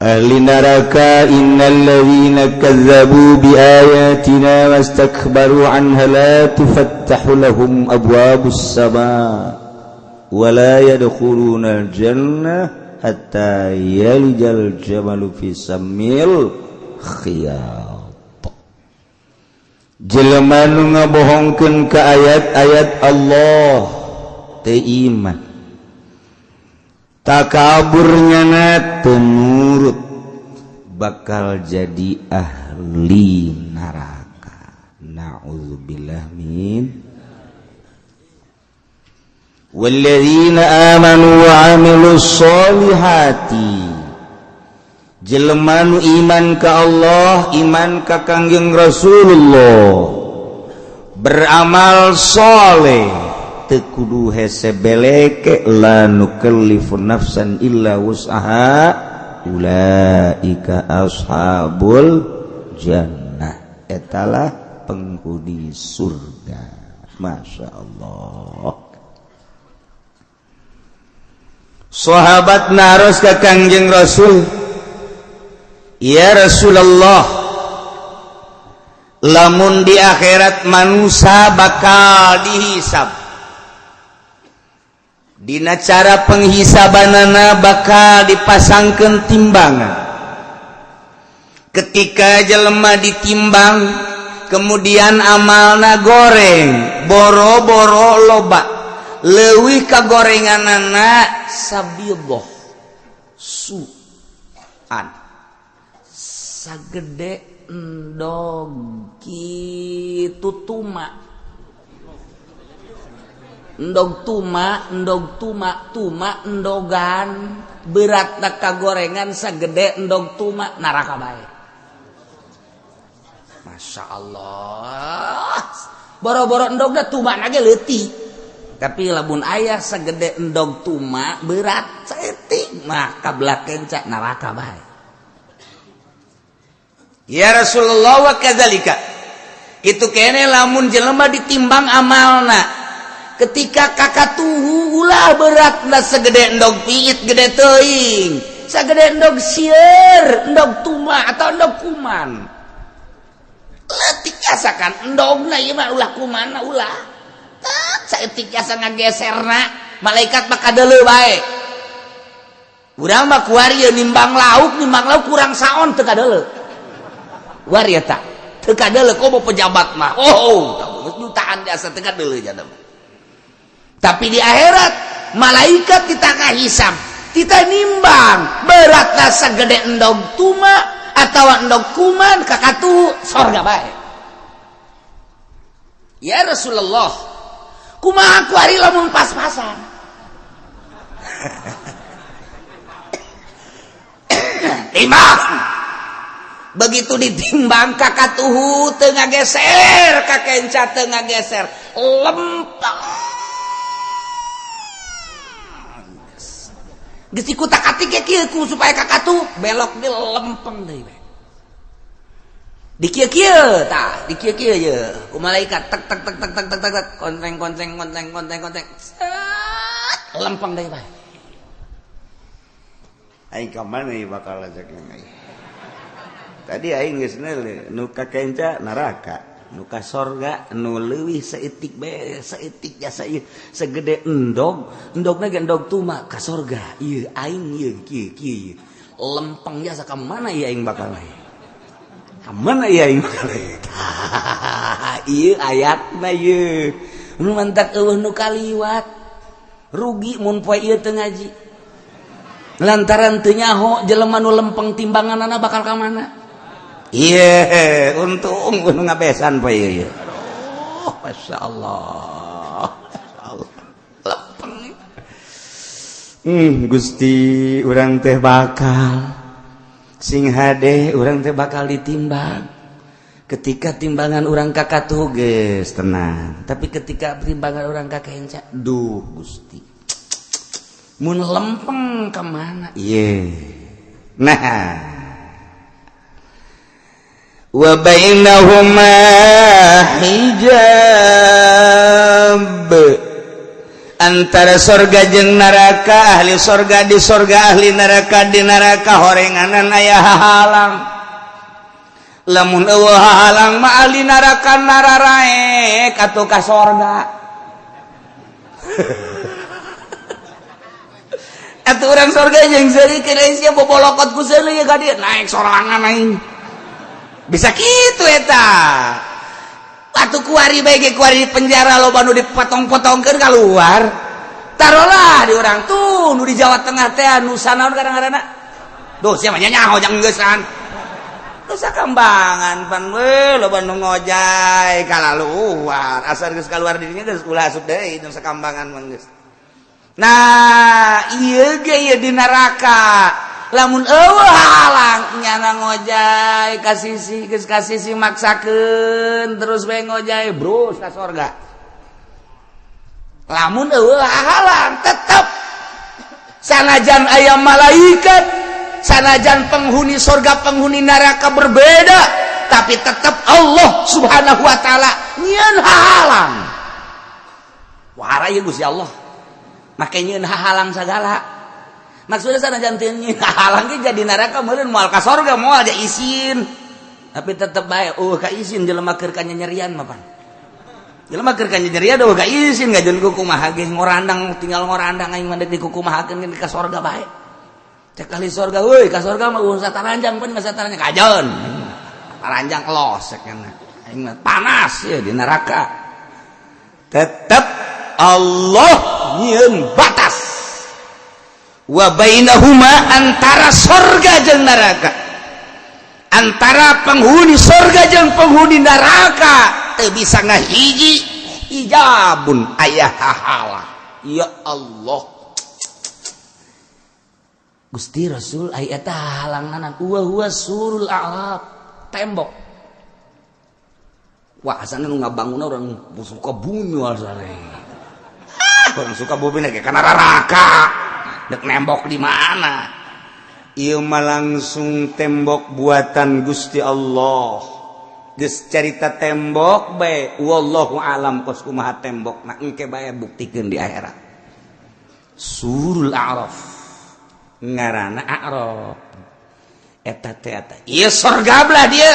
ahli neraka innalladzina kazzabu biayatina wastakbaru anha la tufattahu lahum abwabus sama wa la yadkhuluna al-jannah hatta yalijal jamalu fi sammil khiyat. Jelema nu ngabohongkeun ka ayat-ayat Allah teu iman, takaburnya na tenurut, bakal jadi ahli neraka. Na'udzubillah min. Walladzina amanu wa 'amilus sholihati, jelema nu iman ka Allah, iman ka Kangjeng Rasulullah, beramal soleh, teu kudu hese beleke, la nukallifu nafsan illa wus'aha, ulaika ashabul jannah, etalah penghuni surga. Masya Allah. Sahabat naros ka Kangjeng Rasul, ya Rasulullah, lamun di akhirat manusia bakal dihisab, dina cara penghisabanana bakal dipasangkeun timbangan. Ketika jelema ditimbang, kemudian amalna goreng, boro-boro loba, leuwih kagorenganana sabiyoh su'an, sagede endog kitu tuma, endog tuma endogan, beratna kagorengan sagede endog tuma, neraka bae. Masya Allah, boro-boro endogna tuma nage leutik, tapi lamun ayah sagede endog tuma berat saeutik mah kablakeun ca neraka bae. Ya Rasulullah, wa kadzalika, itu kene lamun jelema ditimbang amalna, ketika kakatuhu ulah beratna sagede endog piit gede teuing, sagede endog sieur, endog tuma atau endog kuman, leutik asakan endogna ieu mah ulah kumanna ulah saeutik asa ngageserna, malaikat mah kadeuleu bae. Urang mah kuari nimbang lauk kurang saon teu kadeuleu. Wari eta teu kadeuleu komo pejabat mah. Oh, jutaan asa teu kadeuleu jana. Tapi di akhirat malaikat kita ngahisab, kita nimbang beratna sagede endog tuma atawa endog kuman, kakatu sorga bae. Ya Rasulullah, kumaha ku ari lamun pas-pasan? Timbang. Begitu ditimbang kakatuhu teu ngageser, kakenca teu ngageser, lempeng. Geus dikutak-atik kieu supaya kakatu belok di lempeng deui. Di kieu-kieu tah, di kieu-kieu ye. Ku malaikat tek konteng. Lempeng deui bae. Aing ka mana ieu bakal ajakna ieu. Tadi aing geus neuleuh nu kakenca neraka, nu ka sorga nu leuwih saeutik bae, saeutik jasa ieu sagede endogna ge endog tuma ka sorga. Ieu aing ieu kieu lempeng jasa ka mana ieu aing bakal ieu. Ka mana ieu aing bakal ieu. Ieu ayatna ieu. Nu mantak eueuh nu kaliwat. Rugi mun poe ieu teu ngaji. Lantaran teu nyaho jelema nu lempeng timbanganana bakal ka mana? Iya, untung nu ngabesan poe ieu. Oh, Masya Allah. Lempeng. Gusti urang teh bakal sing hade, urang teh bakal ditimbang. Ketika timbangan urang kakatuh geus tenang, tapi ketika timbangan urang kakenca, duh Gusti. Mun lempeng ka mana? Ieu. Nah, wa bainahuma hijab antara surga jeung neraka, ahli surga di surga, ahli neraka di neraka, horenganan aya hahalang. Lamun eueuh hahalang mah ahli neraka nararaek atuh ka surga. Atuh urang surga jeung seurikeun sia bobolokot ku seuleuh ka dieu naik sorangan aing. Bisa kitu eta. Atuh kuari bae ge kuari penjara loba nu dipotong-potongkeun keluar. Tarolah di urang tuh nu di Jawa Tengah teh anu sanaon kadang-kadangna. Duh sia mah nyaho jang geussan. Nu sakambangan pan we loba nu ngojay kalaluar. Asal geus kaluar di dinya geus ulah asup deui nu sakambangan mah geus. Nah, ieu ge ieu di neraka. Lamun eueuh halang nyana ngojay ka sisi geus ka sisi maksakeun terus bae ngojay brus ka surga. Lamun eueuh halang tetep sanajan aya malaikat, sanajan penghuni surga penghuni neraka berbeda, tapi tetep Allah Subhanahu wa taala nyieun halang. Wahara ieu Gusti Allah. Make nyieun halang sagala. Maksudnya sana jantinnya halang ge jadi neraka meureun moal ka surga moal aja izin. Tapi tetep bae ka izin jelema keur ka nyerian mah pan. Jelema keur ka nyerian eueuh ka izin ngajeun ku kumaha ge ngorandang tinggal ngorandang aing mandek di kumahakeun ka surga bae. Cek kali surga euy ka surga mah usah taranjang pan geus taranjang kajeun. Taranjang los cenah. Aing mah panas ya di neraka. Tetep Allah nyieun batas. Wa bainahuma antara surga jeung neraka, antara penghuni surga jeung penghuni neraka teu bisa ngahiji hijabun aya hahalang. Ya Allah, Gusti Rasul aya tah halanganan huwa surul a'rab, tembok. Wah asana nu ngabangunna urang suka bumi asana. Urang suka bumi ge kana neraka. Dek nembok di mana? Ieu mah langsung tembok buatan Gusti Allah. Geus carita tembok bae, wallahu alam kos kumaha tembokna engke bae buktikeun di akhirat. Surul A'raf. Ngaranna A'raf. Eta teh eta. Ieu surga belah dia.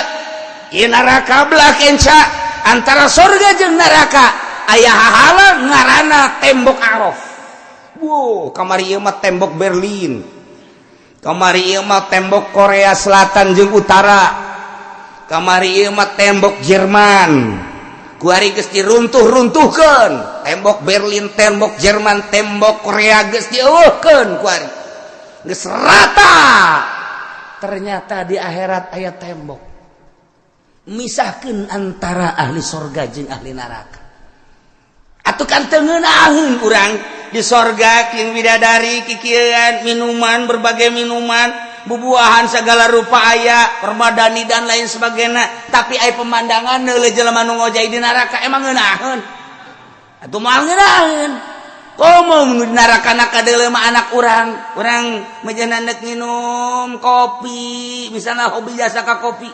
Ieu neraka belah kenca. Antara surga jeung neraka aya hahalang ngaranna tembok A'raf. Wow, kamari ieu mah tembok Berlin. Kamari ieu mah tembok Korea Selatan jeung Utara. Kamari ieu mah tembok Jerman. Kuari geus diruntuh-runtuhkeun. Tembok Berlin, tembok Jerman, tembok Korea geus dieuweuhkeun kuari. Geus rata. Ternyata di akhirat aya tembok. Misahkeun antara ahli surga jeung ahli neraka. Atuh kan teu ngeunaheun urang di sorga kieu bidadari kikieuan minuman berbagai minuman bubuahan segala rupa aya permadani dan lain sebagainya tapi aya pemandangan neuleuh jelema nu ngojay di neraka emang ngeunaheun atuh moal ngeunaheun komo di neraka kadeuleuh mah anak urang mejana neuk nginum kopi misalna hobi jasa ka kopi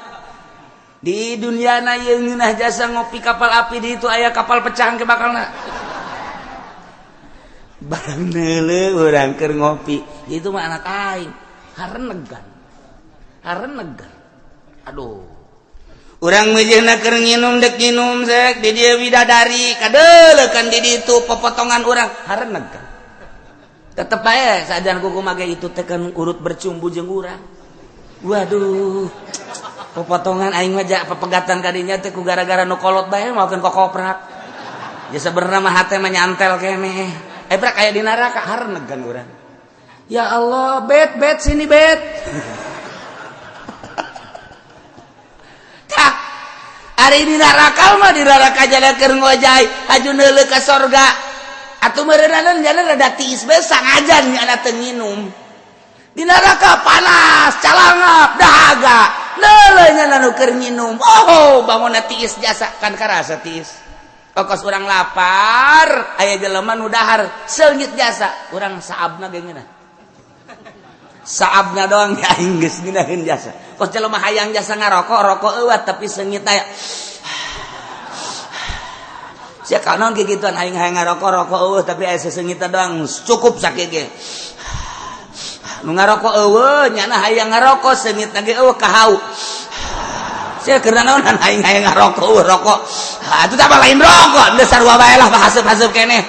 di dunia na ieu ngeunah jasa ngopi kapal api di itu aya kapal pecahan ke bakalna barang neuleuh urang keur ngopi itu mah anak aing harenegan aduh urang mejeuna keur nginum dek nginum sek di dieu bidadari kadeuleuh kan di ditu pepotongan urang harenegan tetep bae sajan kumaha ge itu teh kan urut bercumbu jeung urang waduh pepotongan aing mah pepegatan kadinya teh ku gara-gara nu kolot bae maokeun kokoprak ya sebenarnya mah hate mah nyantel keneh ebrak aya di neraka harenegan urang ya Allah bet sini bet tah ari di neraka mah di neraka jalan keur ngojay haju neuleuh ka surga atuh meureunana jalan rada tiis bae sangajan nya teu nginum di neraka panas calangap dahaga neuleuh nya nu keur nginum oh bangunna tiis jasa kan karasa tiis kokos urang lapar aya jelema nu dahar seungit jasa urang saabna ge ngeunah saabna doang ya aing geus ngeunaheun jasa kos jelema hayang jasa ngarokok rokok eueuh tapi seungit aya sia kanon gigituan aing hayang ngarokok-rokok tapi aya seseungita doang cukup sakit ge. Nu ngarokok nyana hayang ngarokok seungit ge kahau. Sia keur naonan aing hayang ngarokok rokok. Atuh tah lain rokok, geus sarua bae lah haseup-haseup keneh.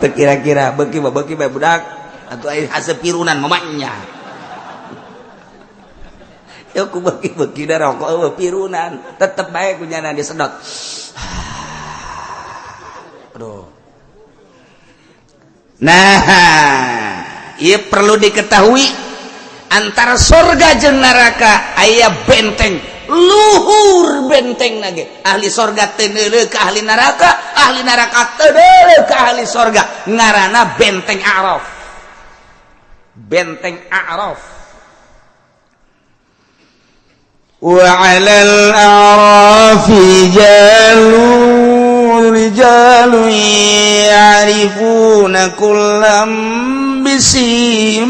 Kira-kira beuki bae budak atuh aya haseup pirunan mamanya. Ya ku beuki da rokok pirunan tetep bae kunyana disedot. Aduh. Nah, ieu perlu diketahui antara surga jeung neraka aya benteng luhur benteng nage ahli surga teu neuleuh ka ahli neraka teu neuleuh ka ahli surga ngaranna benteng A'raf. Benteng A'raf. Wa 'alal a'rafi rijalun ya'rifuna kullam bisimahum.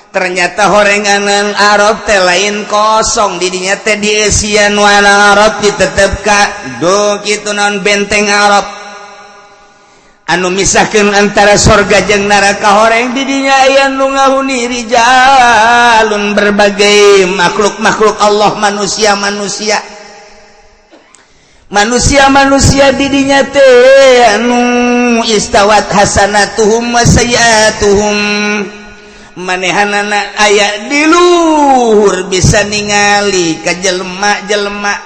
Ternyata horenganan Arab teh lain kosong di dinya teh dieusian wana Arab ditetepkan do kitu naon benteng Arab anu misahkeun antara surga jeung neraka horeng di dinya aya nu ngahuni rijalun berbagai makhluk-makhluk Allah manusia di dinya teh anu istawat hasanatuhum wa sayyiatuhum manehanana aya di luhur bisa ningali ka jelema-jelema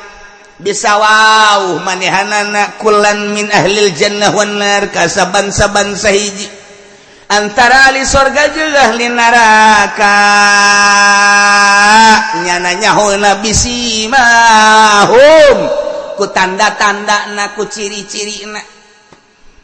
bisa wauh manehanana kullan min ahlil jannah wan nar kasaban-saban sahiji antara ahli surga jeung ahli neraka nyana nyahona bisimahum ku tanda-tandana ku ciri-cirina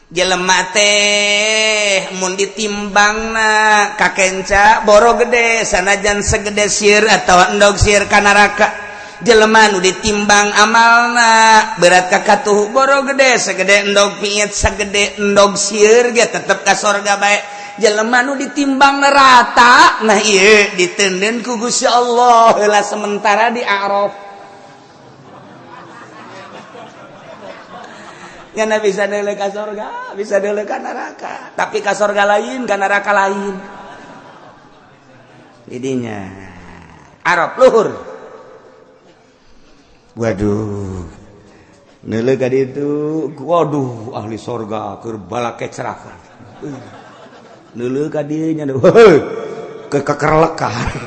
jelema teh mun ditimbangna kakenca boro gede sanajan segede sieun atawa endog sieun ka neraka jelema nu ditimbang amalna berat ka katuh boro gede segede endog piit sagede endog sieun ge tetep ka surga bae jelema nu ditimbang rata nah ieu diteundeun ku Gusti Allah heula sementara di A'raf. Nyana bisa deuleuh ka surga, bisa deuleuh ka neraka, tapi ka surga lain, ka neraka lain. Jadinya Arab luhur. Waduh. Neuleuh ka ditu, waduh ahli surga keur balake cerahkan. Neuleuh ka dieu nya heuh kekerlekan.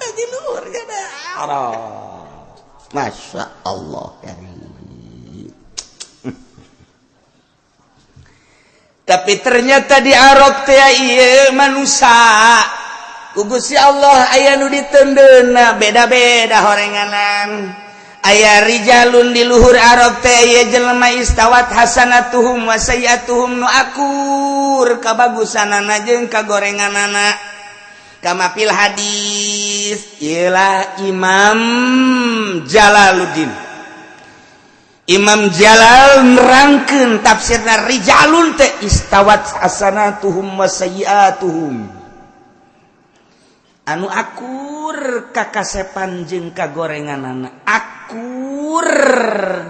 Di luhur kana Arab. Masya Allah ya. Tapi ternyata di Arab teh ieu manusia ku Gusti Allah aya nu diteundeunna beda-beda horenganan aya rijalun di luhur Arab teh ieu jelema istawat hasanatuhum wa sayyiatuhum nu akur kabagusanana jeung kagorenganana kama fil hadis ialah Imam Jalaluddin Imam Jalal nerangkeun tafsirna rijalun teh istawat hasanatuhum wa sayyiatuhum anu akur kakasepan jeung kagorenganana akur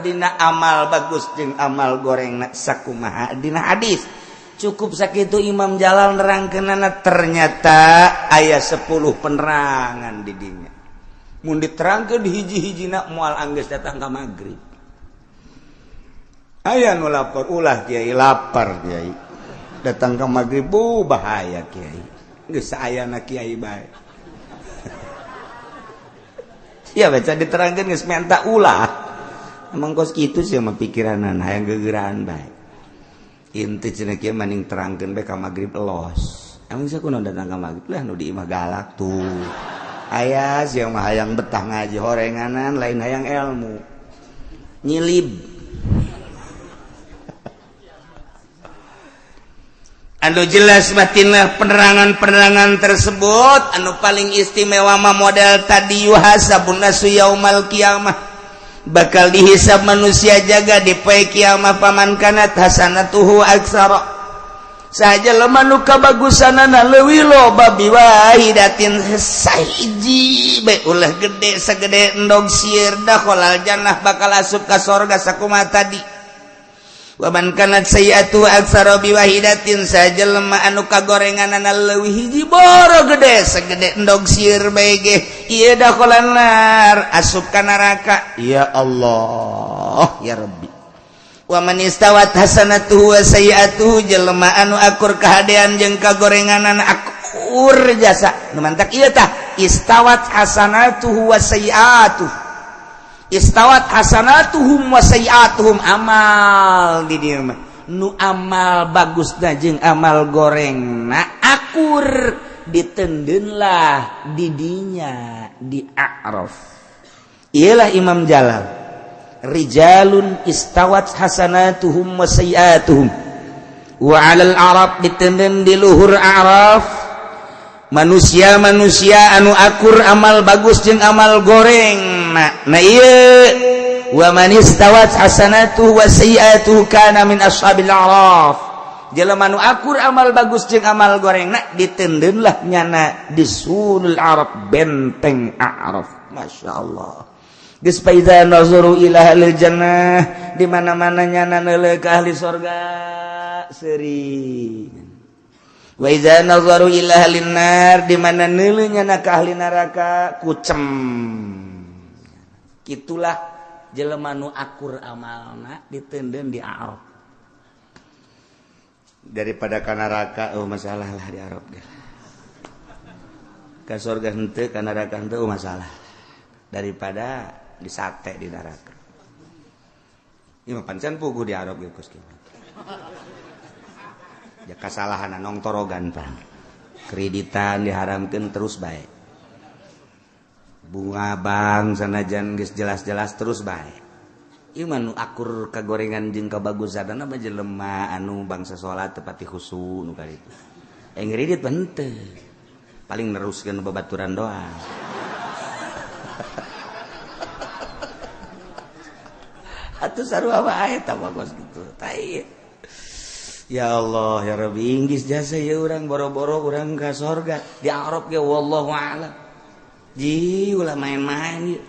dina amal bagus jeung amal gorengna sakumaha dina hadis cukup sakitu Imam Jalal nerangkeunana ternyata aya 10 penerangan di dinya mun diterangkeun hiji-hijina moal anggeus datang ka magrib. Aya nu lapar ulah kiai lapar kiai datang ke maghrib bahaya kiai geus saayana kiai bae ya baca diterangkeun geus menta ulah emang kos kitu sih mah pikiranan hayang gegeuraan bae inti cenah kieu maning terangkeun bae ka maghrib elos emang sakunaon datang ka maghrib lah nu di imah galak tuh aya siang mah hayang betah ngaji horenganan lain hayang ilmu nyilib. Anu jelas batinlah penerangan-penerangan tersebut anu paling istimewa mah model tadi yuhasabun nasu yaumal qiyamah bakal dihisab manusia jaga di poe kiamah paman kanat hasanatuhu aksara saja lemah nu kabagusanana leuwih loba biwahidatin sahiji bae ulah gede sagede endog sieun dakhalal jannah bakal asup ka sorga sakumaha tadi wa man kanat sayiatu aksara biwahidatin saja lemah anu kagorenganana leuwih hiji boro gede sagede endog sieun bae ge ieu dakhalal nar asup ka neraka ya Allah ya Rabbi wa man istawat hasanatuhu wa sayi'atuhu jelema anu akur kahadean jeung kagorenganan akur jasa nu mantak ieu tah istawat hasanatuhu wa sayi'atuhu istawat hasanatuhum wa sayi'atuhum amal di dieu mah nu amal bagusna jeung amal gorengna akur ditendeun lah di dinya di A'raf ialah Imam Jalal rijalun istawat hasanatuhum wa sayiatuhum wa 'alal a'raf ditenden di luhur a'raf manusia-manusia anu akur amal bagus jeung amal goreng nah ieu wa man istawat hasanatuhu wa sayiatuhu kana min ashabil a'raf jelema anu akur amal bagus jeung amal gorengna ditenden lah nyana di sulul a'raf benteng a'raf masyaallah geus faiza nazaru ila ahli jannah di mana-mana nyana neuleuh ka ahli surga seuring wa iza nazaru ila ahli nar di mana neuleuh nyana ka ahli neraka kucem kitulah jelema nu akur amalna ditendeun di Arab daripada ka neraka masalah lah di Arab ka surga henteu ka neraka henteu masalah daripada di sate di neraka. Ini pancen puguh di Arab geus kieu. Ya kasalahan nong torogan Pak. Kreditan diharamkeun terus bae. Bunga bank sanajan geus jelas-jelas terus bae. Ieu mah nu akur kagorengan jeung kabagusanna mah jelema anu bangsa salat teu pati khusyuk nu kaditu. Ngredit henteu. Paling neruskeun babaturan doang. Atuh sarua wae tah bagos kitu. Tai. Ya Allah ya Rabbi inggis jasa ya urang boro-boro urang ka surga di Arab ge wallahu a'lam. Ji ulah main-main ieu.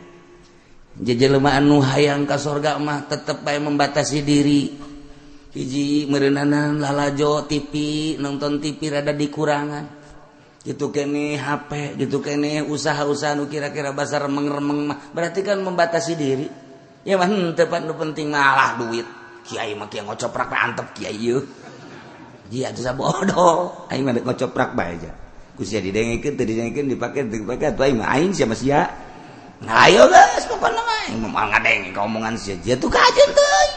Jelema anu hayang ka surga mah tetep bae membatasi diri. Hiji meureunana lalajo TV, nonton TV rada dikurangan. Gitu kene HP, gitu kene usaha-usaha nu kira-kira basa remeng-remeng mah berarti kan membatasi diri. Ya mah henteu nu penting malah duit. Kiai mah kieu ngocoprak antep kiai ieu. Ji atuh sabodoh, aing mah ngocoprak bae aja. Ku sia didengekeun teu didengekeun dipake atuh aing mah aing sia mah sia. Nah ayo geus pokona mah aing mah ngadenge ka omongan sia jatuh kajeun teuy.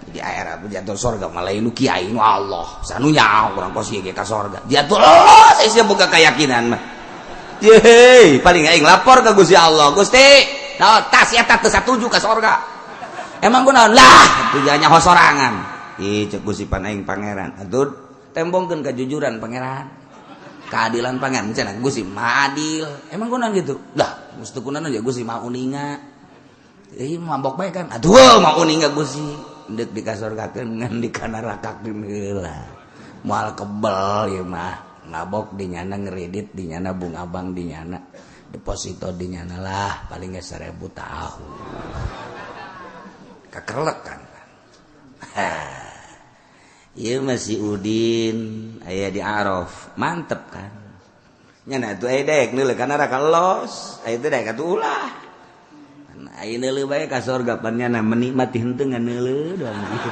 Jadi akhirnya jatuh surga malah nu kiai nu Allah. Sanunya urang kos ieu ka surga. Jatuh lolos sia boga keyakinan mah. Ye, paling aing lapor ka Gusti Allah. Gusti nah, tas ya tak satuju ke surga. Emang gue naon lah tujuannya hosorangan. Ih cek Gusti Panaing pangeran. Atuh tembongkeun kejujuran pangeran. Keadilan pangeran cenah Gusti adil. Emang gue naon gitu? Lah mesti kunaon aja Gusti mah uninga. Mabok bae kan. Atuh mah uninga Gusti. Deuk di kasurgakeun ngan di kanarakakeun heula. Moal kebel ieu mah. Ngabok di nyana ngredit di nyana bunga bank di nyana. Deposito dinyana lah paling gak 1000 tahun kekerlek kan iya masih Udin aya di Araf mantep kan nyana tuh aya daek neuleuh ka neraka los aya teh daek atuh ulah aya neuleuh bae ka surga pan nyana menikmati henteu nganeuleuh doang gitu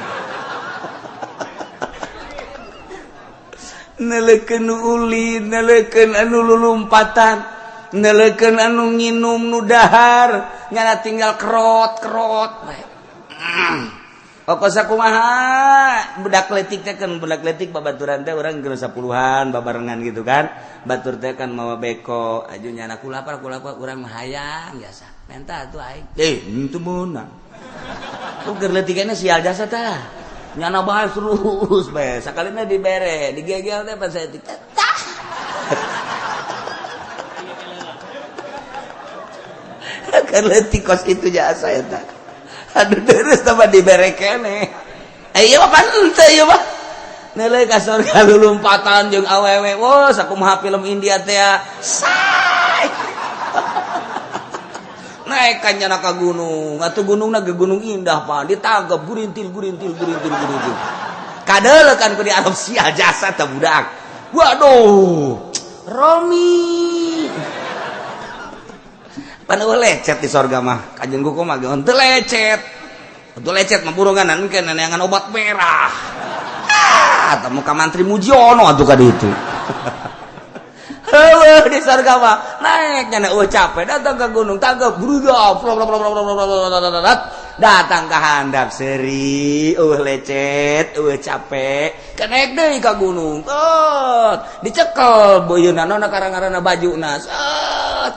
neuleukeun ulin neuleukeun anu lulumpatan neleukeun anu nginum nu dahar nyana tinggal kerot Pokoknya kumaha budak letik teh kan budak letik babaturan teh urang geus 10-an babarengan gitu kan batur teh kan mawa beko aju nyana kulapar urang mah hayang biasa menta atuh aing henteu meunang ku keur letikna sial jasa tah nyana bae terus bae sakalina dibere digegel teh pas letik tah kan letik kos itu jasa eta aduh terus tambah dibere keneh ieu mah pan henteu ieu mah Nilai ka surga lulumpatan jeung awewe. Wah, sakumaha film India teh. Say. Naik kanjana ka gunung. Atuh gunungna ge gunung indah, Pak. Ditagep gurintil. Kadeulekan ku di adopsi jasa teh budak. Waduh. Romi. Pan lecet di surga mah. Kanjeng kuku mah ge teu lecet. Teu lecet mah buronganan engke neangan obat merah. Atau muka mantri Mujiono atuh ka ditu. Heueuh di surga mah naik nya capek datang ke gunung tanggap brudak datang ke handap seri lecet capek kenaik deui ka gunung dicekel boyeuna nona karang-karana bajuna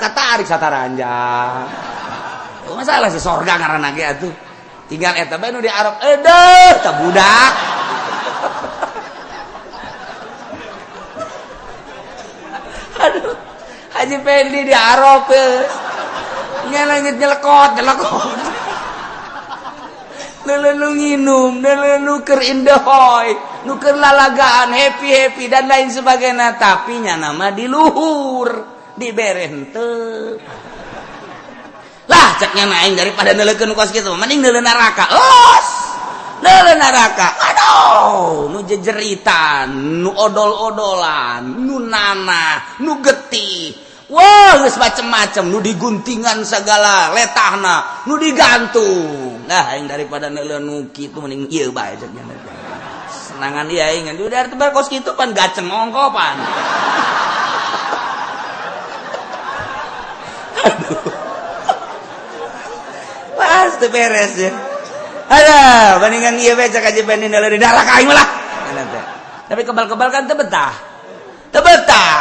katarik sataranjang masalah si sorga ngaranna ge atuh tinggal eta bae nu di Arab tah budak. Aduh, Haji Pendi di Arab langit nyelekot nu nginum nu keur indehoy nu keur lalagaan happy dan lain sebagainya tapi nya nama di luhur dibere henteu lah ceknya naing daripada neulekeun kos kitu mending neuleun neraka neuleun neraka aduh nu jejeritan nu odol-odolan nu nanah nu getih wah geus macem-macem nu diguntingan segala letahna nu digantung nah aing daripada neuleun nu kitu mending ieu bae ceknya senangan ieu aing udah tebar kos kitu pan gaceng ongko pan aduh pasti beres ya. Ada bandingan iya baca kaji banding dari darah kain malah. Tapi kebal-kebal kan tebetah.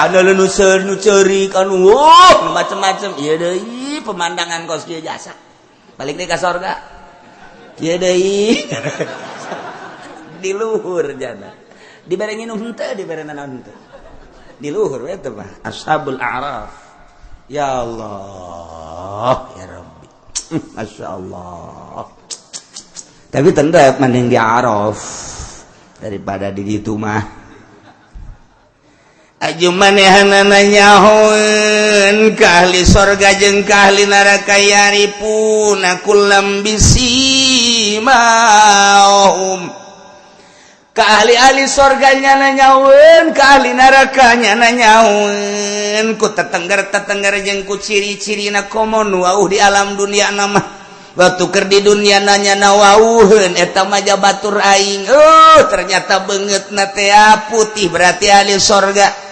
Ada nu ceri kan macam-macam. Iya deh pemandangan kos kieu jasa. Balik deui ka surga. Iya deh. Di luhur jana. Dibere nginum henteu dibere nanaon henteu. Di luhur we teh mah ashabul a'raf. Ya Allah, ya Rabbi. Masya Allah. Tapi tendep mending di Araf daripada di ditu mah. Aju manehanana nyahoeun ka ahli surga jeung ka ahli neraka yaripuna kullam bisimahum. Ka ahli surga nya nanyaeun ka ahli neraka nya nanyaeun ku tetengger jeung ku ciri-cirina komo nu di alam dunia nama. Waktu keur di dunia nanya nawauheun eta mah batur aing ternyata beungeutna teh putih berarti ahli surga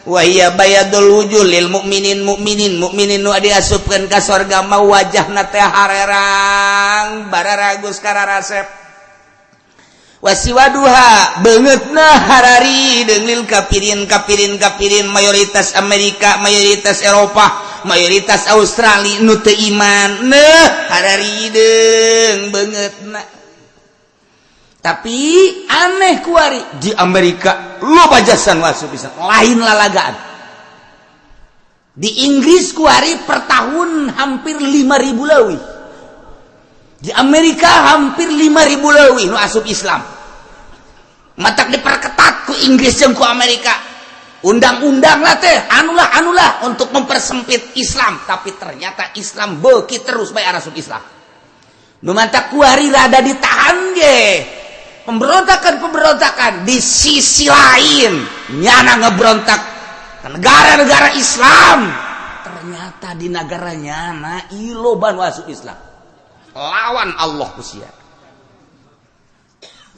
wa hiya bayadul wujuh lil mukminin nu diasupkeun ka surga mah wajahna teh harerang bararagus kararasep wasiwaduha beungeutna harari deung lil kafirin mayoritas Amerika mayoritas Eropa mayoritas Australia nu teu iman harari deung beungeutna tapi aneh kuari di Amerika loba jasan wasu pisan lain lalagaan di Inggris kuari per tahun hampir 5.000 leuwih di Amerika hampir 5.000 leuwih nu asup Islam matak diperketat ku Inggris jeung ku Amerika undang-undang lah teh anulah untuk mempersempit Islam tapi ternyata Islam beuki terus bae arasuk Islam nu mantak kuari rada ditahan ge pemberontakan di sisi lain nyana ngeberontak ke negara-negara Islam ternyata di negara nyana iloban masuk Islam lawan Allah Gusti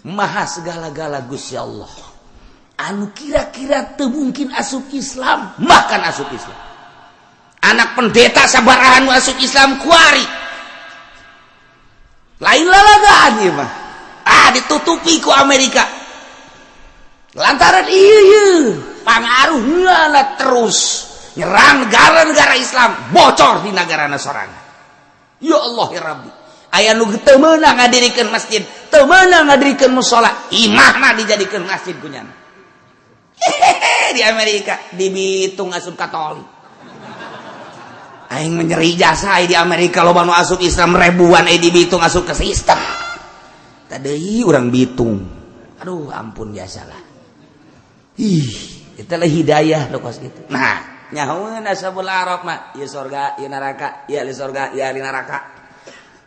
Maha segala-gala Gusti Allah anu kira-kira teu mungkin asup Islam makan asup Islam anak pendeta sabarahan asup Islam kuari lain lalagaan ieu mah ditutupi ku Amerika lantaran ieu pangaruhna terus nyerang negara-negara Islam bocor di negara sorana ya Allah ya Rabbi aya nu teu meunang ngadirikeun masjid teu meunang ngadirikeun mushola imahna dijadikeun masjid kunyana di Amerika di Bitung asup Katolik aing menyeri jasa di Amerika loba nu asup Islam ribuan di Bitung asup ke sistem tadi urang Bitung aduh ampun biasalah itulah hidayah lokos gitu. Nah, nyahoeun ashabul a'raf mah ieu surga, ieu neraka, ieu ahli surga, ieu ahli neraka.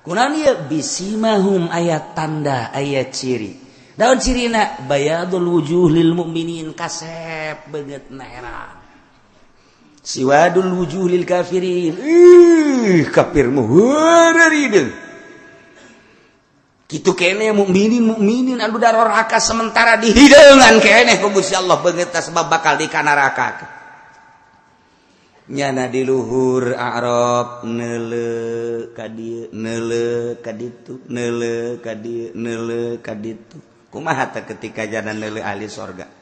Kunaon ieu bisimahum ayat tanda, ayat ciri. Daun cirina bayadul wujuh lil mu'minin kasep beungeut naera. Siwadul wujuh lil kafirin. Kafir mah heureurideung. Kitu keneh mukminin anu daroraka sementara dihideungan keneh ku Gusti Allah beungeut sebab bakal di neraka. Nyana di luhur a'raf neuleuh ka dieu neuleuh ka ditu neuleuh ka dieu neuleuh ka ditu. Kumaha teh ketika jana neuleuh ahli surga.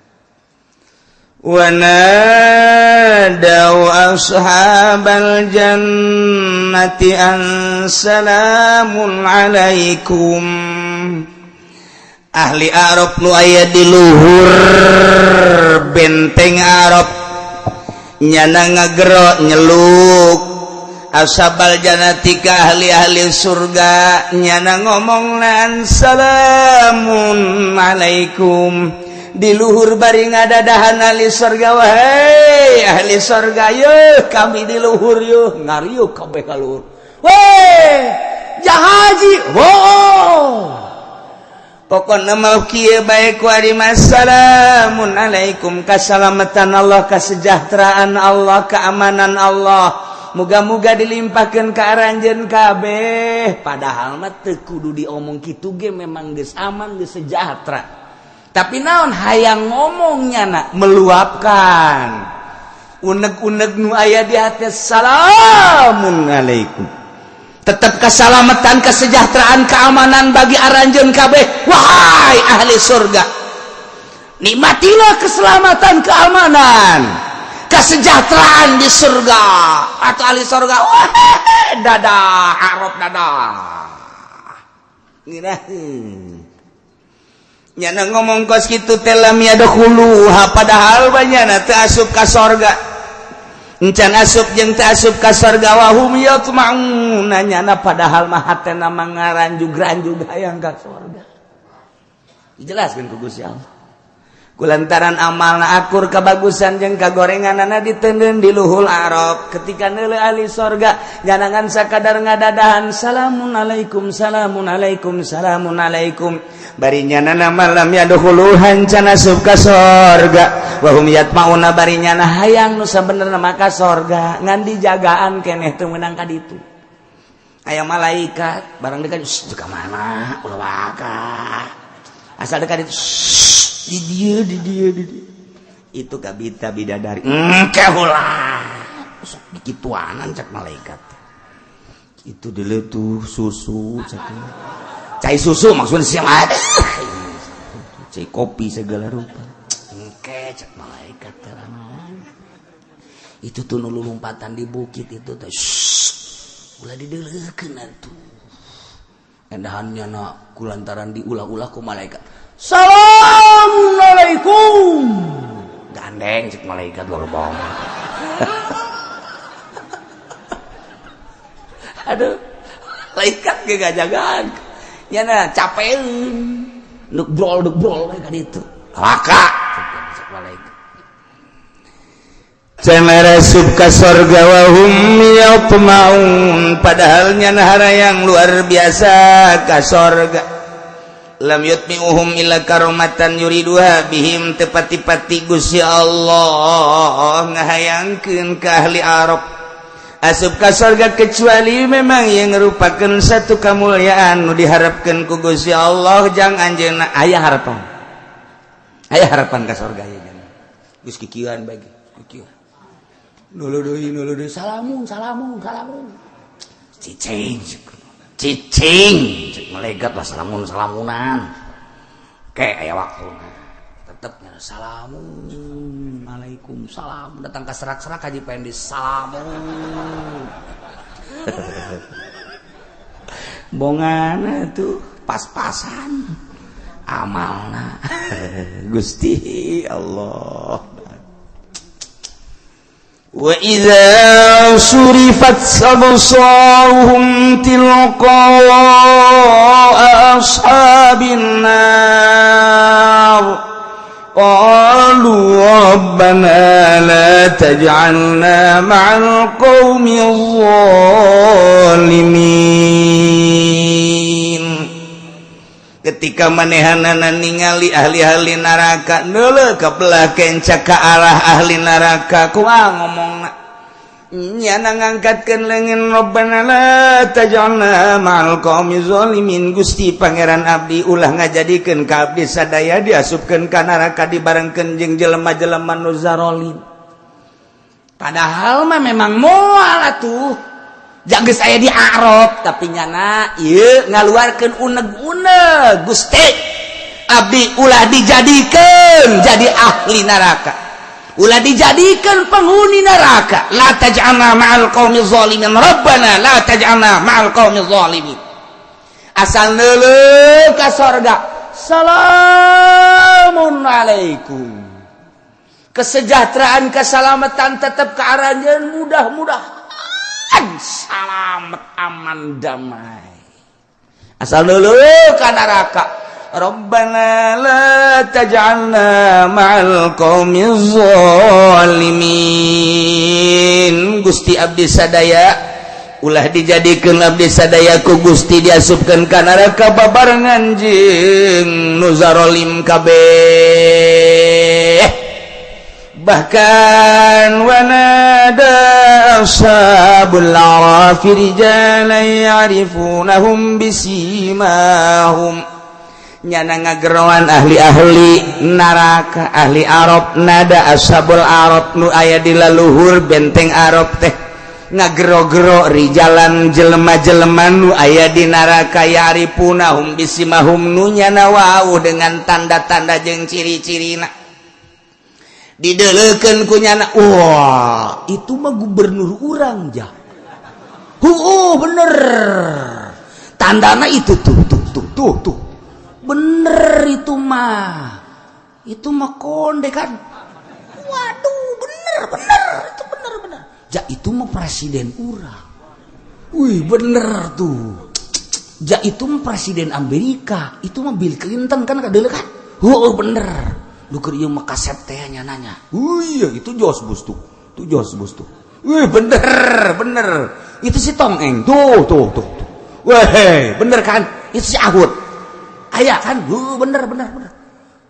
Wa nadaw ashabal jannati an salamun alaikum. Ahli a'raf nu aya di luhur benteng a'raf nyana ngagero nyeluk ashabal jannati ka ahli-ahli surga nyana ngomongnan salamun alaikum. Di luhur bari ngadadahan ahli surga, wahai ahli surga yeuh kami di luhur yeuh ngariuk kabeh ka luhur. Weh jahaji pokona mah kieu bae ku ari assalamun alaikum kasalamatan Allah kasejahteraan Allah keamanan Allah muga-muga dilimpahkeun ka aranjeun kabeh padahal mah teu kudu diomong kitu ge memang geus aman geus sejahtera. Tapi naon hayang ngomongnya nak meluapkan uneg-uneg nu aya di hati salamun alaikum tetap keselamatan kesejahteraan keamanan bagi aranjeun kabeh wahai ahli surga nikmatilah keselamatan keamanan kesejahteraan di surga atau ahli surga wahai dadah arab dadah ngirah nyana ngomong kos kitu teh lam yadkhuluha padahal banyana teu asup ka sorga encan asup jeung teu asup ka sorga wa hum yatma'un nyana padahal mah hatena mangaranjug-ranjug hayang ka sorga dijelaskeun ku Gusti Allah kulantaran amalna akur kabagusan jeung kagorenganana diteundeun di luhul a'raf ketika neuleuh ahli sorga nyanangan sakadar ngadadahan salamun alaikum salamun alaikum salamun alaikum bari nyanana malam yadkhuluhan cana asup ka sorga wa hum yatmauna bari nyana hayang nu sabenerna maka sorga ngan dijagaan keneh teu meunang ka ditu aya malaikat barang dekat teu ka mana ulah waka asal dekat ditu di dia itu kabita bidadari kehulah sok dikituanan cak malaikat itu dulu tuh susu cai susu maksudnya siapa cai kopi segala rupa cak malaikat itu tuh nulu lompatan di bukit itu tuh ulah dideleukeun atuh endahannya nak kulantaran diulah-ulah ku malaikat Assalamualaikum gandeng cek malaikat lorbong aduh malaikat ge gajagan nyana capeun nuk brol we ka ditu laka cek malaikat cenah sub ka surga wa hum yatmaun padahal nyana harayang luar biasa ka surga lam yutmi'uhum illa karomatan yuriduha bihim tepati-pati Gusti Allah ngahayangkeun ka ahli a'raf asup ka surga kecuali memang yang merupakan satu kemuliaan nu diharapkeun ku Gusti Allah jang anjeunna aya harapan ka surga ya jang geus kikieuan bagi kikieuan nuludeui salamun cicing cek malaikat lah salamunan kayak aya waktu tetepnya salamun alaikum salam datang ke serak-serak haji pengen di salamun bongana tuh pas-pasan amalna Gusti Allah wa idza surifat absaruhum tilqa ashabin nar qalu rabbana la taj'alna ma'al qaumil zalimin. Ketika manehanana ningali ahli-ahli neraka neuleuh ka belah kenca ka arah ahli neraka kumaha ngomongna nya ngangkatkeun leungeun rabbana la taj'alna ma'al qaumiz zalimin. Gusti pangeran abdi ulah ngajadikeun ka abdi sadaya diasupkeun ka neraka dibarengkeun jeung jelema-jelema nu zalim. Padahal mah memang moal atuh janggeus aya di Arab tapi nyana ieu ngaluarkeun uneg-uneg. Gusti abdi ulah dijadikeun jadi ahli neraka, ulah dijadikeun penghuni neraka. La taj'alna ma'al qaumiz zalimin, rabbana la taj'alna ma'al qaumiz zalimin. Asal neuleuh ka sorga salamun alaikum, kesejahteraan keselamatan tetap ke aranjeun mudah-mudahan selamat aman damai. Asal neuleuh ka neraka rabbana la taj'alna ma'al qaumiz zalimin. Gusti abdi sadaya ulah dijadikeun abdi sadaya ku Gusti diasupkeun ka neraka babarengan jeung nu zalim kabeh. Bahkan wanada ashabul a'rafi rijalan ya'rifunahum bisimahum, nyana ngageroan ahli-ahli neraka ahli Arab nada ashabul a'raf nu aya di laluhur benteng Arab teh ngagero-gero rijalan jelema-jelema nu aya di neraka ya'rifunahum bisimahum nu nyana wau dengan tanda-tanda jeung ciri-cirina dideleukeun ku nyana. Wah itu mah gubernur urang jah. Bener tandana itu tuh bener itu mah konde kan. Waduh bener itu bener ja itu mah presiden urang. Wih bener tuh ja itu mah presiden Amerika, itu mah Bill Clinton kan kadeuleu kan. Bener lu ieu mah kasep teh nyananya. Iya itu George Bush tuh. Wih bener. Itu si Tong Eng. Tuh. Weh, bener kan? Itu si Ahud. Aya kan? Bener.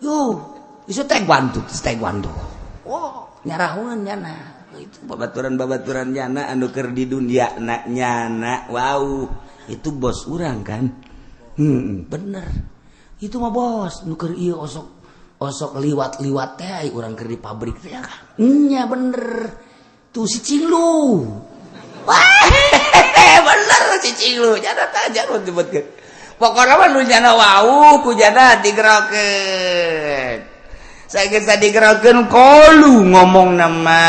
Yo, itu taekwondo. Oh, nyarahuan nyana. Itu babaturan nyana anu keur di dunia na nyana. Wow, itu bos urang kan? Bener. Itu mah bos nu keur ieu osok liwat teh urang keur di pabrik teh kan. Nya bener. Tuh si Cinglu. Wah, bener si Cinglu. Jana tanya lu disebutkeun. Pokona mah nu jana wau ku jana digerokeun. Sageus digerokeun qalu ngomong nama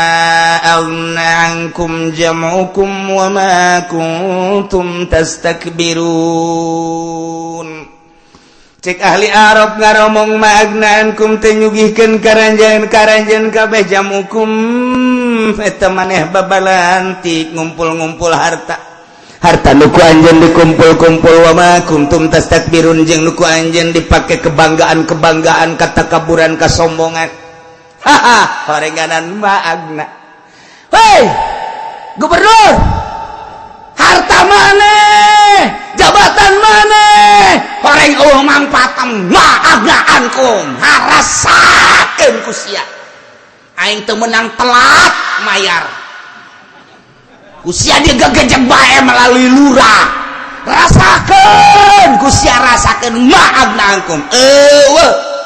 ankum jam'ukum wa ma kuntum tastakbirun. Cek ahli Arab ngaromong magnankum teh nyugihkeun karanjeun kabeh jamukum eta maneh babalantik ngumpul-ngumpul harta nu ku anjeun dikumpul-kumpul wa ma kuntum tastakbirun jeung nu ku anjeun dipake kebanggaan katakaburan kasombongan. Horenganan maagna. Hei gubernur, harta maneh, jabatan maneh, horeng mangpatem maagnaankum harasakeun ku sia. Aing teu menang telat mayar. Ku sia dia gagejeg bae melalui lurah. Rasakeun ku sia rasakeun maagnaankum.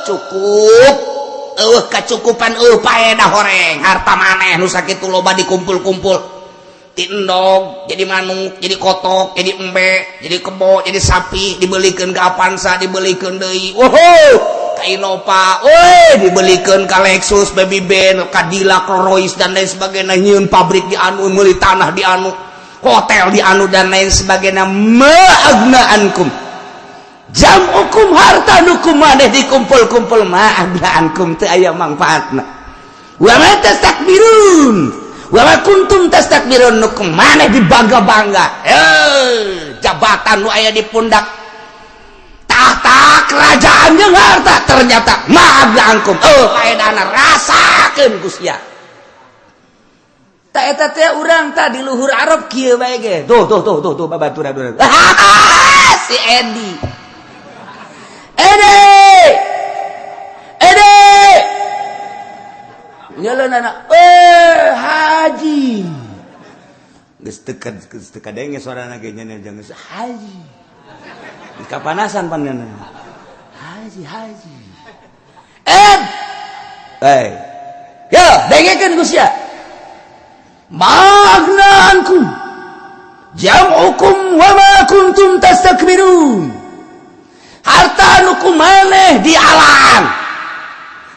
Cukup. Kacukupan paedah horeng. Harta maneh nu sakitu loba dikumpul-kumpul. Ti endog, jadi manuk, jadi kotok, jadi embe, jadi kebo, jadi sapi, dibelikeun ka Avanza, dibelikeun deui. Ka Innova, dibelikeun ka Lexus, Baby Ben, Cadillac, Rolls dan lain sebagainya, nyieun pabrik di anu, meuli tanah di anu, hotel di anu dan lain sebagainya. Ma'agnaankum jam'ukum harta nukum maneh dikumpul-kumpul ma'agnaankum teu aya mangfaatna. Wa ma tastakbirun wa ma kuntum tastakbirun nukum maneh dibangga-bangga. Jabatan nu aya di pundak tahta kerajaan jeung harta ternyata maaf langkum faedana rasakeun ku sia ta eta teh urang tah di luhur Arab kieu bae ge tuh babaturan si Edi nyeleunana haji geus teu denge suarana ge nya jeung haji kapanasan panenna haji yo dengekeun ku sia magnankum jam'ukum wa ma kuntum tastakbirun harta nu kumaneh dialang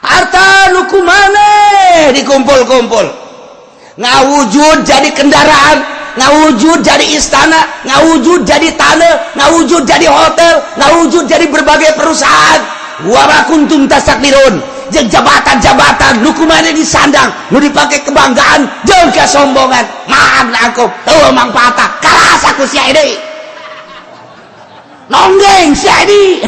harta nu kumaneh dikumpul-kumpul ngawujud jadi kendaraan ngawujud jadi istana ngawujud jadi tanah ngawujud jadi hotel ngawujud jadi berbagai perusahaan wa ma kuntum tastakbirun jeung jabatan-jabatan nu kumaneh disandang nu dipake kebanggaan jeung kesombongan maaf nangkup teu mangpaatna karasa ku sia deui nonggeng sia deui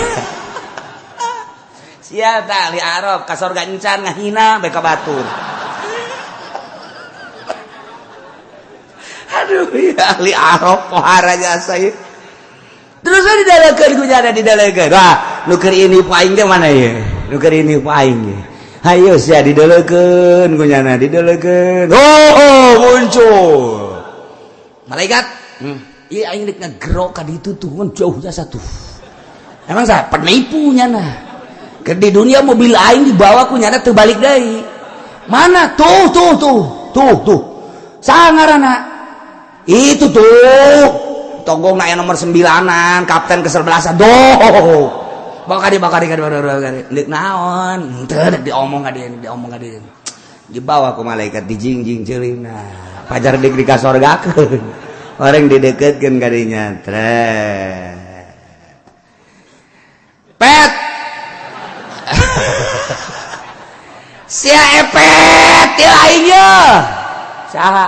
sia tah ahli Arab ka sorga encan ngahina bae ka batur aduh ya ahli Arab pohara jasa ieu terus didalekeun ku nya didalekeun wah nu keur ini paing teh mana ye nu keur ini paing ye hayo sia didalekeun ku nya didalekeun muncul malaikat ieu aing rek ngagero ka ditu tuh jauh jasa tuh emang sa penipu nya nah ke di dunia mobil aing dibawa ku nya teu balik deui mana tuh sangarana itu tuh tonggong na nomor 9an kapten ke-11 doh bakari lik naon teu diomong ka dieu dibawa ku malaikat dijingjing ceulina pajar deuk di ka sorgakeun orang dideketkeun ka dinya pet sia epet teh aing ye saha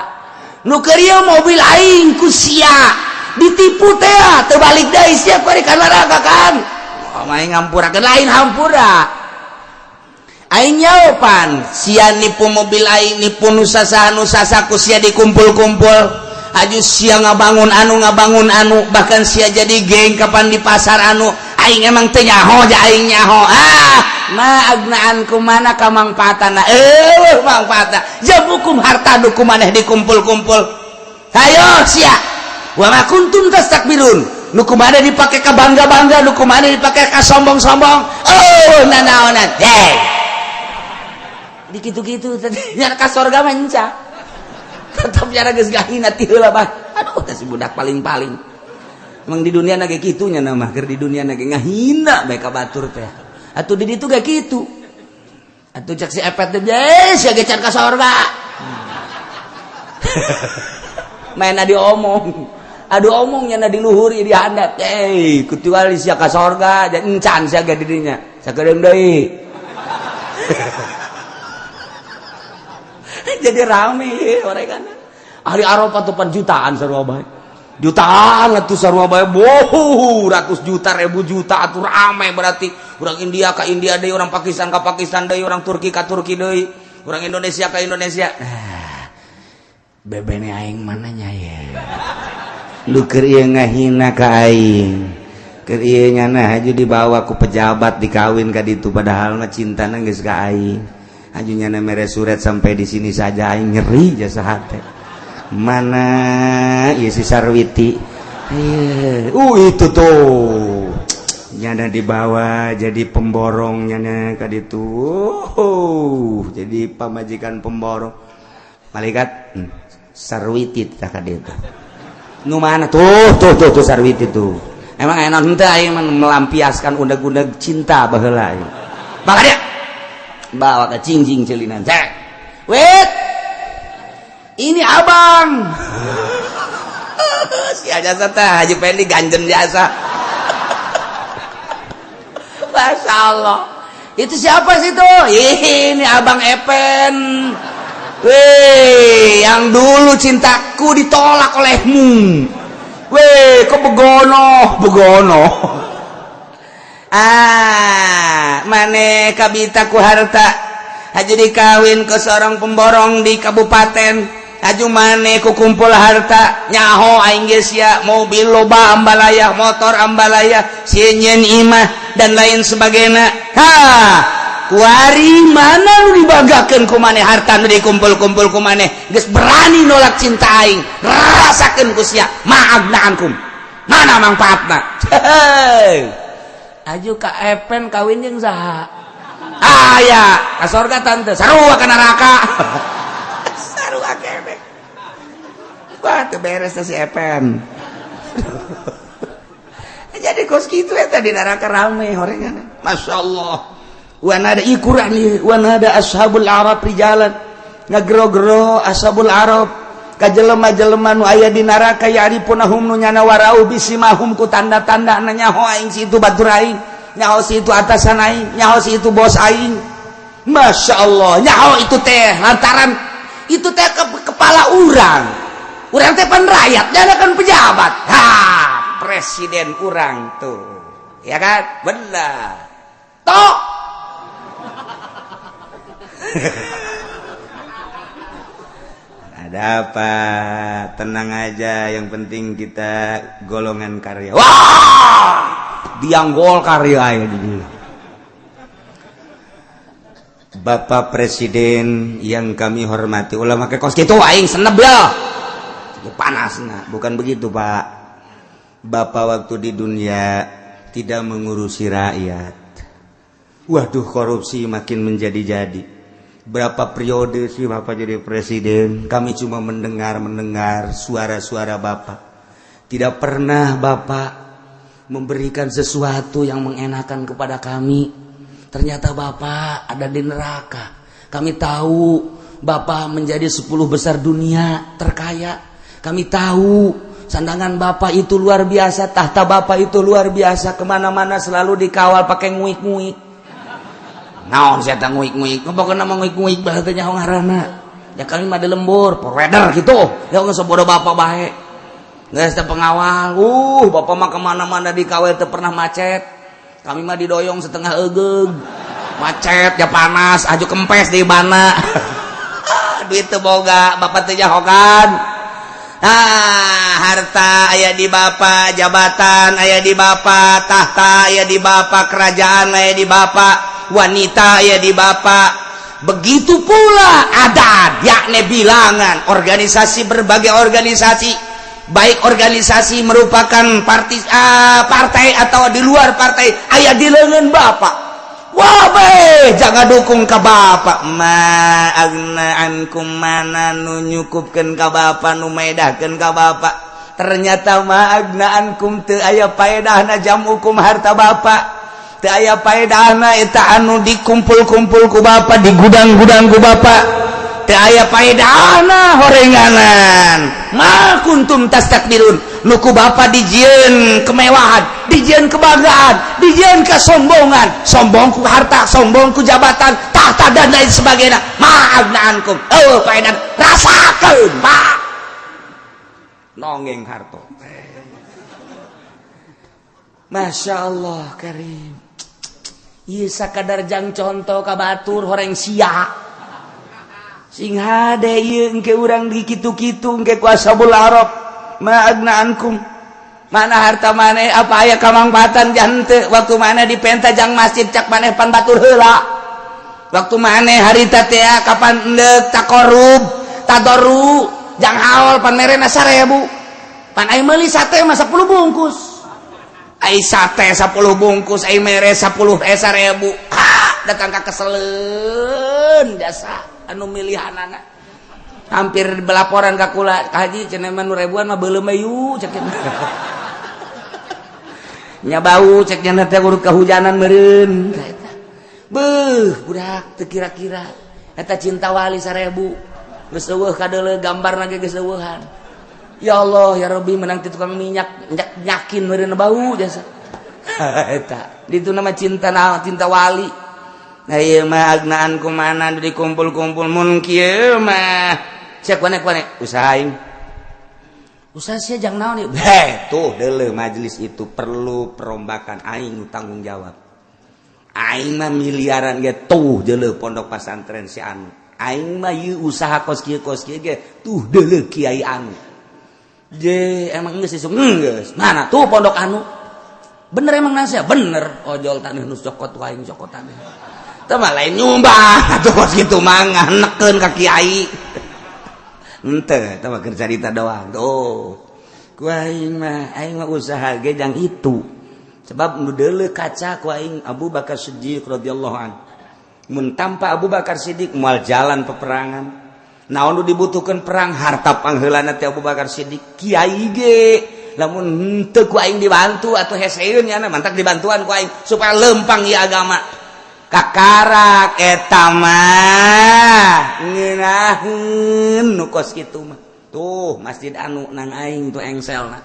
nu keur ieu mobil aing ku sia ditipu teh teu balik deui sia ku ka neraka kan aing ngampurakeun lain hampura aing nyaopan sia nipu mobil aing nipu nu sasa ku sia dikumpul-kumpul aju sia ngabangun anu bahkan sia jadi geng kapan di pasar anu aing emang teu nyaho ja aing nyaho ma agnaan kumana ka mangpaatna mangpaatna jabukum harta nu kumaneh dikumpul-kumpul hayo sia wa ma kuntum tastakbirun nu kumaneh dipake ka bangga-bangga nu kumaneh dipake ka sombong-sombong nanaonan di kitu-kitu nya ka sorga manca tetep nya geus gahina ti heula bah aduh teh si budak paling-paling emang di dunia na ge kitu nya mah keur di dunia na ge ngahina bae ka batur teh atuh di ditu ge kitu atuh cek si epet teh sia ge can ka sorga main diomong adu omongnya na di luhur di handap kecuali sia ka sorga dan encan sia ge di dinya sakedeung deui jadi rame orang kan ahli Arab atupan jutaan sarua bae jutaan atuh sarua bae ratus juta ribu juta atuh rame berarti orang India ka India deui orang Pakistan ka Pakistan deui orang Turki ka Turki deui orang Indonesia ka Indonesia bebene aing mana nya ye lu keur ieu ngahina ka aing keur ieu nya nah aju dibawa ku pejabat dikawin ka ditu padahal mah cintana geus ka aing aju nya mere surat sampai di sini saja aing nyeri jasa hate mana ieu si Sarwiti itu tuh nyana dibawa jadi pemborong nyana ka ditu jadi pamajikan pemborong malaikat Sarwiti tah ka ditu nu mana tuh Sarwiti tuh emang enak henteu aing melampiaskan undag-undag cinta baheula maka dia bawa ke cingjing celinan cek wait ini abang si jasa teh Haji Pendi ganjen jasa Masya Allah itu siapa sih tuh ini abang Epen weh yang dulu cintaku ditolak olehmu weh kok begono Mane kabita ku harta aju dikawin ke seorang pemborong di kabupaten, aju mane ku kumpul harta nyaho aing geus ya mobil loba ambalaya, motor ambalaya, sienyen imah dan lain sebagainya. Kuari mana lu dibagakeun ku maneh harta nu dikumpul-kumpul ku maneh geus berani nolak cinta aing, rasakeun ku sia ma'agna ankum, mana manfaatna. Aju ka epen kawin jeung saha? Ya ka sorga tante, sarua ka neraka. Sarua kebek. Wah teu beres si epen. Jadi kos kitu eta di neraka rame horengan. Masyaallah. Wana ada ikuran nih, wana ada ashabul arab rijalan ngagero-gero ashabul arab ka jelema-jelema nu aya di neraka ya'rifunahum nu nyana warau bisimahum ku tanda-tanda nyaho aing si itu batur aing, nyaho si itu atasan aing, nyaho si itu bos aing. Masyaallah, nyaho itu teh lantaran itu teh kepala urang teh pan rakyat dan kan pejabat. Presiden urang tuh ya kan benar toh. Ada apa? Tenang aja, yang penting kita golongan karya. Wah, dianggol karya ya dulu. Bapak Presiden yang kami hormati, ulama ke kos gitu aing seneb ya. Panas nah, bukan begitu Pak. Bapak waktu di dunia tidak mengurusi rakyat. Waduh, korupsi makin menjadi-jadi. Berapa periode sih Bapak jadi presiden? Kami cuma mendengar suara-suara Bapak. Tidak pernah Bapak memberikan sesuatu yang mengenakan kepada kami. Ternyata Bapak ada di neraka. Kami tahu Bapak menjadi 10 besar dunia terkaya. Kami tahu sandangan Bapak itu luar biasa, tahta Bapak itu luar biasa. Kemana-mana selalu dikawal pakai nguik-nguik. Naon saya tak nguik-nguik, pokoknya nama nguik-nguik bahasanya ngaranna. Ya kami mah di lembur, provider gitu. Ya nggak sebodoh Bapak baik. Nggak ada pengawal. Bapak mah kemana-mana di kawal teu pernah macet. Kami mah didoyong setengah egeug. Macet, ya panas, aju kempes di bana. Duit teu boga, Bapak teu jahokan. Harta aya di Bapak, jabatan aya di Bapak, tahta aya di Bapak, kerajaan aya di Bapak. Wanita ya di Bapak. Begitu pula adat yakni bilangan organisasi, berbagai organisasi, baik organisasi merupakan partai atau di luar partai aya di lengan Bapak. Wah be jangan dukung ke Bapak. Ma agna ankum, mana nu nyukupkeun ka Bapak, nu medahkeun ka Bapak. Ternyata ma agna ankum teu aya paedahna jamukum harta Bapak. Teu aya paedahna eta anu dikumpul-kumpul ku Bapak, di gudang-gudang ku Bapak. Teu aya paedahna horenganan. Ma kuntum tastakbirun, nu ku Bapak dijieun kemewahan, dijieun kebanggaan, dijieun kesombongan, sombong ku harta, sombong ku jabatan, tahta dan lain sebagainya. Ma agna ankum. Paedan rasakeun, Pak. Nongeng harto. Masya Allah karim. Ieu sakadar jang contoh ka batur horeng sia. Sing hade ieu engke urang di kitu-kitu engke ku ashabul arab. Ma agna ankum. Mana harta maneh apa aya kamangpaatan jante waktu maneh dipenta jang masjid cak maneh pan batur heula. Waktu maneh harita teh kapan endeup takorub, tadoru, jang haol pan merena 1000. Pan ai meuli sate mah 10 bungkus. Ai sate 10 bungkus, ai mere 10 1000. Datang ka keseleun jasa anu milihanana. Hampir belaporan ka kula, Haji cenah mah nu ribuan mah beuleum ayu cek. Nya bau cek nya teh kudu kahujanan meureun. Beuh, budak teu kira-kira eta cinta wali 1000. Geus eueuh kadeuleu gambarna ge geus eueuhan. Ya Allah ya Rabbi menang ti tukang minyak nyakin meureun bau jasa. Eta ditu nama cinta wali. Nah ieu mah agnaan kumana dikumpul-kumpul mun kieu mah sia kuane usahain. Usaha sia jang naon ieu? Tuh deuleu majelis itu perlu perombakan aing tanggung jawab. aing mah miliaran ge tuh deuleu pondok pesantren si anu aing mah ieu usaha kos kieu ge tuh deuleu kiai anu je emang geus isuk geus mana tuh pondok anu bener emang nasihat bener ojol taneuh nu cokot wae cokotan teu mah lain nyumbang atuh kos kitu mah nganekeun ka kiai henteu teu mah keur carita doang tuh ku aing mah usaha ge jang itu sebab nu deuleu kaca ku aing Abu Bakar Siddiq radhiyallahu anhu mun tanpa Abu Bakar Siddiq moal jalan peperangan naon nu dibutuhkeun perang harta pangheulana teh Abu Bakar Siddiq kiai ge lamun henteu ku aing dibantu atuh heseun nya mantak dibantuan ku aing supaya lempang ieu agama kakarak eta mah ngeunaheun nu kos kitu mah tuh masjid anu nang aing tuh engselna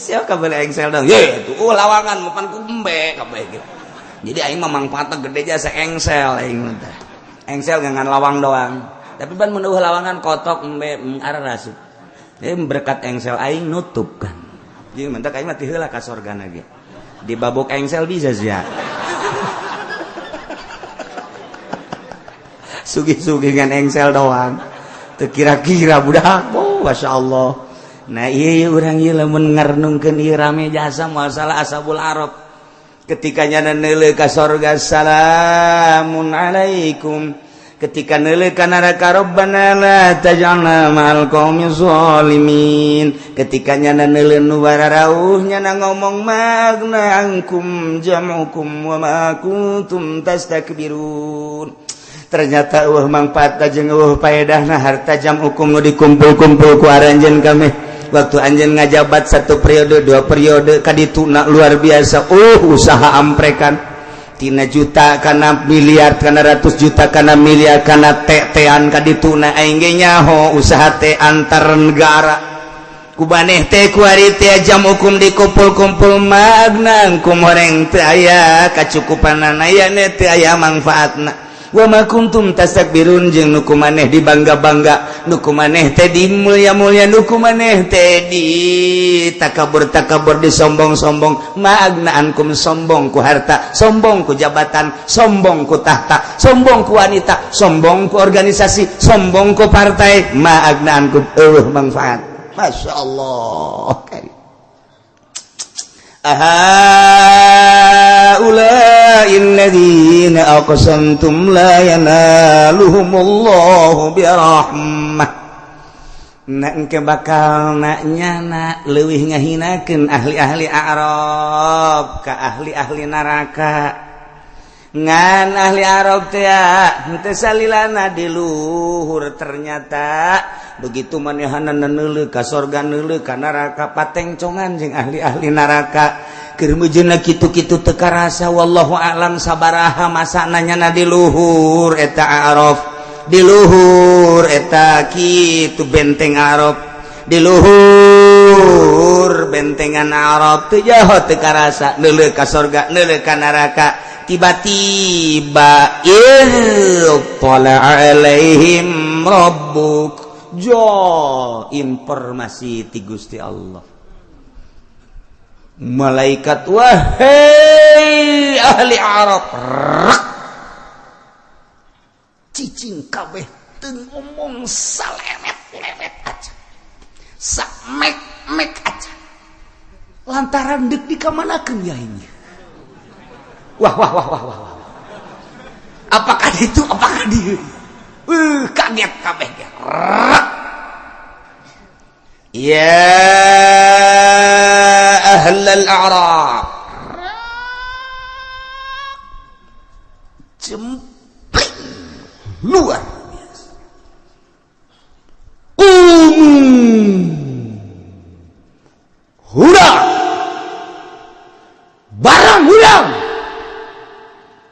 siapa kabel engsel dong ye tuh lawangan mapan kumbe kabeh gitu jadi aing mah mangpaatna gede jasa engsel aing mah engsel ngan lawang doang tapi ban mun lawangan kotok embe ararasuk berkat engsel aing nutup kan jadi mentak aing mah ti heula ka sorgana ge di babok engsel bisa sia sugih-sugih ngan engsel doang teu kira-kira budak masyaallah. Nah iya urang ieu lamun ngarenungkeun ieu rame jasa masalah ashabul arab ketika nya neuleuh ka sorga salamun alaikum ketika neuleuh ka neraka rabbana la taj'alna ma'al qaumiz zalimin ketika nya neuleuh nu bararauh nya ngomong magna angkum jam'ukum wa ma kuntum tastakbirun ternyata manfaat jeung paedahna harta jam'ukum nu dikumpul-kumpul ku aranjeun kami waktu anjeun ngajabat 1 periode 2 periode kadituna luar biasa usaha amprekan tina juta kana miliar kana ratus juta kana miliar kana tetean kadituna aing ge nyaho usaha teh antar negara ku maneh teh ku ari teh jam hukum dikumpul-kumpul magnangkum horeng teu aya kacukupanana aya teh aya manfaatna wa ma kuntum tastakbirun jeung nu kumaneh dibangga-bangga nu kumaneh teh dimulya-mulya nu kumaneh teh di takabur-takabur disombong-sombong maagnaankum sombong ku harta sombong ku jabatan sombong ku tahta sombong ku wanita sombong ku organisasi sombong ku partai maagnaankum manfaat masyaallah ahaula'il ladzina aqsamtum la yanaluhumullahu birahmah na engke bakal nyana leuwih ngahinakeun ahli-ahli a'rab ka ahli-ahli neraka ngan ahli Arab teh henteu salilana di luhur ternyata begitu manehana neuleuh ka sorga neuleuh ka neraka patengcongan jeung ahli-ahli neraka keur meujeunna kitu-kitu teu karasa wallahu a'lam sabaraha masana nyana di luhur eta Arab di luhur eta kitu benteng Arab di luhur bentengan Arab teu jauh teu karasa neuleuh ka sorga neuleuh ka neraka tiba-tiba ittala alaihim rabbuk informasi ti Gusti Allah malaikat wahai ahli Arab cicing kabeh teu ngomong salemet-lemet aja samek-mek aja lantaran deuk dikamanakeun ya ini wah apakah itu apakah dia kaget kabeh ya ahlal a'rab jempling luar biasa hurang barang hurang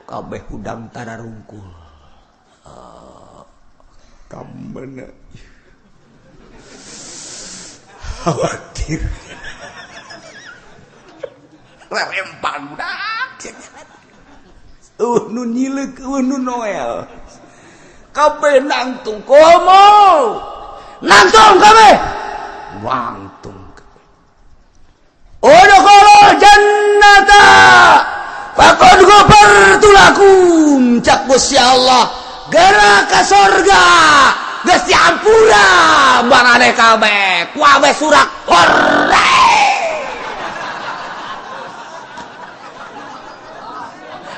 kabeh hudang tararungkul kamana khawatir lerempang budak nu nyileuk nu noel kabeh nangtung komo nangtung kabeh wangtung Pakon gopar tulakum cak Gusti Allah geura ka sorga geus diampura barane kabeh ku abeh surak hore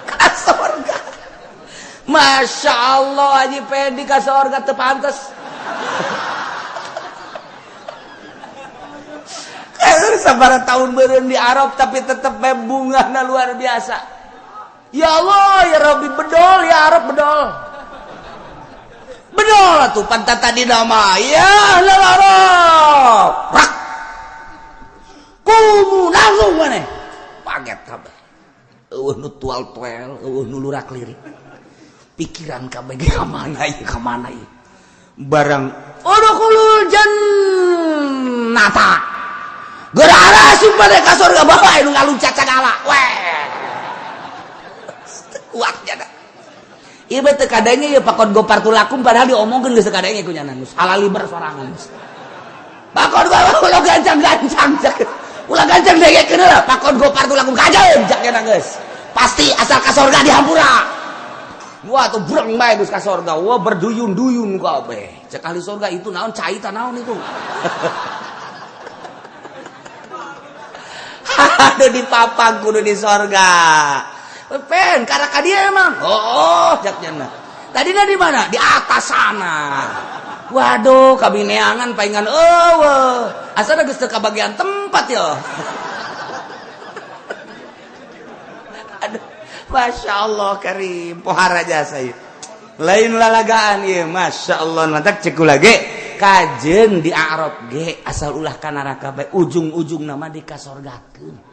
ka sorga. Masya Allah Haji Pedi ka sorga teu pantes. Sabaraha tahun beureun di Arab tapi tetep bungana luar biasa. Ya Allah ya Rabbi bedol ya Arab bedol. Bedol atuh pantat tadi nama ya ahlal Arab. Rak. Kumu langsung maneh. Paget kabeh. Eueuh nu tual-tuel, eueuh nu lurak lirik. Pikiran kabeh ge ka mana ieu ka mana ieu. Barang udkhulul jannata. Geura sumpah ka surga bawa anu ngaluncat sagala. Weh. Kuat jana. Ieu teh teu kadenge ieu pakon gopar tulakum padahal diomongkeun geus kadenge ku nyana geus halaliber sorangan. Pakon gopar ulah gancang-gancang. Ulah gancang degekeun heula pakon gopar tulakum kajeun jak nyana geus. Pasti asal ka surga dihampura. Wah tuh breng bae geus ka surga. Wah berduyun-duyun kabeh. Cek ahli surga itu naon cai tah naon itu. Aduh di papang kudu di sorga. Pen karena ka dia emang. Oh, jaknya. Tadinya di mana? Di atas sana. Waduh, kabineangan paingan eueuh. Asana geus teu kabagian tempat ya. Aduh, Masya Allah karim. Pohara jasa ieu. Lain lalagaan ieu, Masya Allah. Mantak ceku lagi. Kajen di Arab ge asal ulah ka neraka bae ujung-ujung nama dikasorgakeun.